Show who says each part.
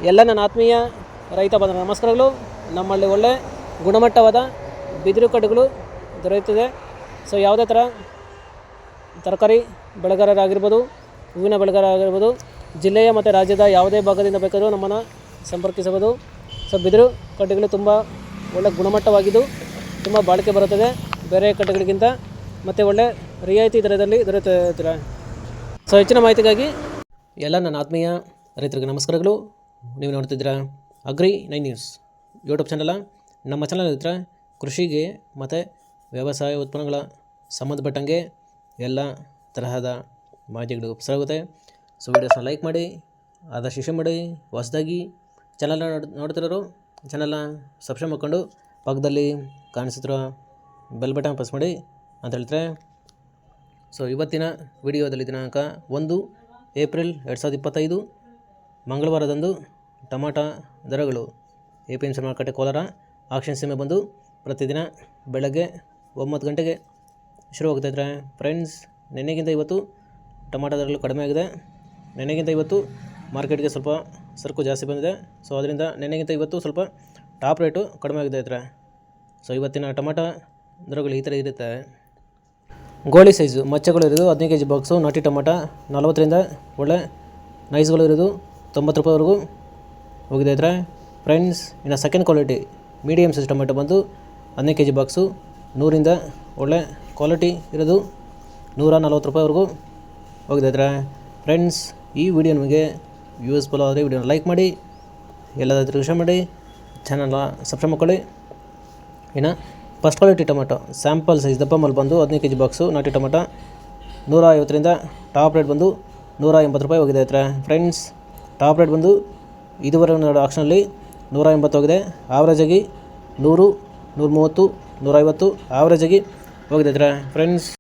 Speaker 1: ಎಲ್ಲ ನನ್ನ ಆತ್ಮೀಯ ರೈತ ಬಂಧುಗಳ ನಮಸ್ಕಾರಗಳು. ನಮ್ಮಲ್ಲಿ ಒಳ್ಳೆ ಗುಣಮಟ್ಟವಾದ ಬಿದಿರು ಕಡ್ಡಿಗಳು ದೊರೆಯುತ್ತದೆ. ಸೊ ಯಾವುದೇ ಥರ ತರಕಾರಿ ಬೆಳೆಗಾರರಾಗಿರ್ಬೋದು, ಹೂವಿನ ಬೆಳೆಗಾರರಾಗಿರ್ಬೋದು, ಜಿಲ್ಲೆಯ ಮತ್ತು ರಾಜ್ಯದ ಯಾವುದೇ ಭಾಗದಿಂದ ಬೇಕಾದರೂ ನಮ್ಮನ್ನು ಸಂಪರ್ಕಿಸಬಹುದು. ಸೊ ಬಿದಿರು ಕಡ್ಡಿಗಳು ತುಂಬ ಒಳ್ಳೆ ಗುಣಮಟ್ಟವಾಗಿದ್ದು ತುಂಬ ಬಾಳಿಕೆ ಬರುತ್ತದೆ ಬೇರೆ ಕಡ್ಡಿಗಳಿಗಿಂತ, ಮತ್ತು ಒಳ್ಳೆ ರಿಯಾಯಿತಿ ದರದಲ್ಲಿ ದೊರೆಯುತ್ತದೆ. ಸೊ ಹೆಚ್ಚಿನ ಮಾಹಿತಿಗಾಗಿ ಎಲ್ಲ ನನ್ನ ಆತ್ಮೀಯ ರೈತರಿಗೆ ನಮಸ್ಕಾರಗಳು. ನೀವು ನೋಡ್ತಿದ್ದೀರಾ ಅಗ್ರಿ9 ನ್ಯೂಸ್ ಯೂಟ್ಯೂಬ್ ಚಾನಲ. ನಮ್ಮ ಚಾನಲ್ ಹತ್ರ ಕೃಷಿಗೆ ಮತ್ತು ವ್ಯವಸಾಯ ಉತ್ಪನ್ನಗಳ ಸಂಬಂಧಪಟ್ಟಂಗೆ ಎಲ್ಲ ತರಹದ ಮಾಹಿತಿಗಳು ಉಪಯೋಗುತ್ತೆ. ಸೊ ವಿಡಿಯೋಸ್ನ ಲೈಕ್ ಮಾಡಿ, ಆದಷ್ಟು ಶೇರ್ ಮಾಡಿ. ಹೊಸದಾಗಿ ಚಾನಲ್ನ ನೋಡ್ತಿರೋರು ಚಾನಲ್ನ ಸಬ್ಸ್ಕ್ರೈಬ್ ಮಾಡ್ಕೊಂಡು ಪಕ್ಕದಲ್ಲಿ ಕಾಣಿಸುತ್ತಿರೋ ಬೆಲ್ ಬಟನ್ ಪ್ರೆಸ್ ಮಾಡಿ ಅಂತ ಹೇಳ್ತಾರೆ. ಸೊ ಇವತ್ತಿನ ವಿಡಿಯೋದಲ್ಲಿ ದಿನಾಂಕ 1 ಏಪ್ರಿಲ್ 2025 ಮಂಗಳವಾರದಂದು ಟೊಮಾಟೊ ದರಗಳು APMC ಮಾರುಕಟ್ಟೆ ಕೋಲಾರ ಆಕ್ಷನ್ ಸೀಮೆ ಬಂದು ಪ್ರತಿದಿನ ಬೆಳಗ್ಗೆ 9 ಗಂಟೆಗೆ ಶುರುವಾಗ್ತಾಯಿದ್ರೆ ಫ್ರೆಂಡ್ಸ್. ನೆನ್ನೆಗಿಂತ ಇವತ್ತು ಟೊಮಾಟೊ ದರಗಳು ಕಡಿಮೆ ಆಗಿದೆ. ನೆನ್ನೆಗಿಂತ ಇವತ್ತು ಮಾರ್ಕೆಟ್ಗೆ ಸ್ವಲ್ಪ ಸರಕು ಜಾಸ್ತಿ ಬಂದಿದೆ. ಸೊ ಅದರಿಂದ ನೆನ್ನೆಗಿಂತ ಇವತ್ತು ಸ್ವಲ್ಪ ಟಾಪ್ ರೇಟು ಕಡಿಮೆ ಆಗಿದೆ ಇದ್ರೆ. ಸೊ ಇವತ್ತಿನ ಟೊಮಾಟೊ ದರಗಳು ಈ ಥರ ಇರುತ್ತೆ. ಗೋಳಿ ಸೈಜು ಮಚ್ಚೆಗಳು ಇರೋದು 15 kg ಬಾಕ್ಸು ನಾಟಿ ಟೊಮಾಟೊ 40ರಿಂದ ಒಳ್ಳೆ ನೈಸ್ಗಳು ಇರೋದು 90 ರೂಪಾಯಿವರೆಗೂ ಹೋಗಿದೆ ಇದ್ರೆ ಫ್ರೆಂಡ್ಸ್. ಇನ್ನು second quality medium size tomato ಬಂದು 15 kg ಬಾಕ್ಸು 100ರಿಂದ ಒಳ್ಳೆ ಕ್ವಾಲಿಟಿ ಇರೋದು 140 ರೂಪಾಯಿವರೆಗೂ ಹೋಗಿದೆ ಇದ್ರೆ ಫ್ರೆಂಡ್ಸ್. ಈ ವಿಡಿಯೋ ನಿಮಗೆ ಯೂಸ್ಫುಲ್ ಆದರೆ ವಿಡಿಯೋನ ಲೈಕ್ ಮಾಡಿ, ಎಲ್ಲದಾದ್ರೂ ಶೇರ್ ಮಾಡಿ, ಚಾನಲ್ನ ಸಬ್ಸ್ಕ್ರೈಬ್ ಮಾಡ್ಕೊಳ್ಳಿ. ಇನ್ನು first quality tomato sample size ದಪ್ಪ ಮಾಲ್ ಬಂದು 15 kg ಬಾಕ್ಸು ನಾಟಿ ಟೊಮೆಟೊ 150ರಿಂದ ಟಾಪ್ ರೇಟ್ ಬಂದು 180 ರೂಪಾಯಿ ಹೋಗಿದೆ ಇದ್ರೆ ಫ್ರೆಂಡ್ಸ್. ಟಾಪ್ ರೇಟ್ ಬಂದು ಇದುವರೆಗೂ ನೋಡೋ ಆಕ್ಷನಲ್ಲಿ 180 ಹೋಗಿದೆ. ಆವ್ರೇಜಾಗಿ 100, 130, 150 ಆವ್ರೇಜಾಗಿ ಹೋಗಿದೆ ಇದ್ರೆ ಫ್ರೆಂಡ್ಸ್.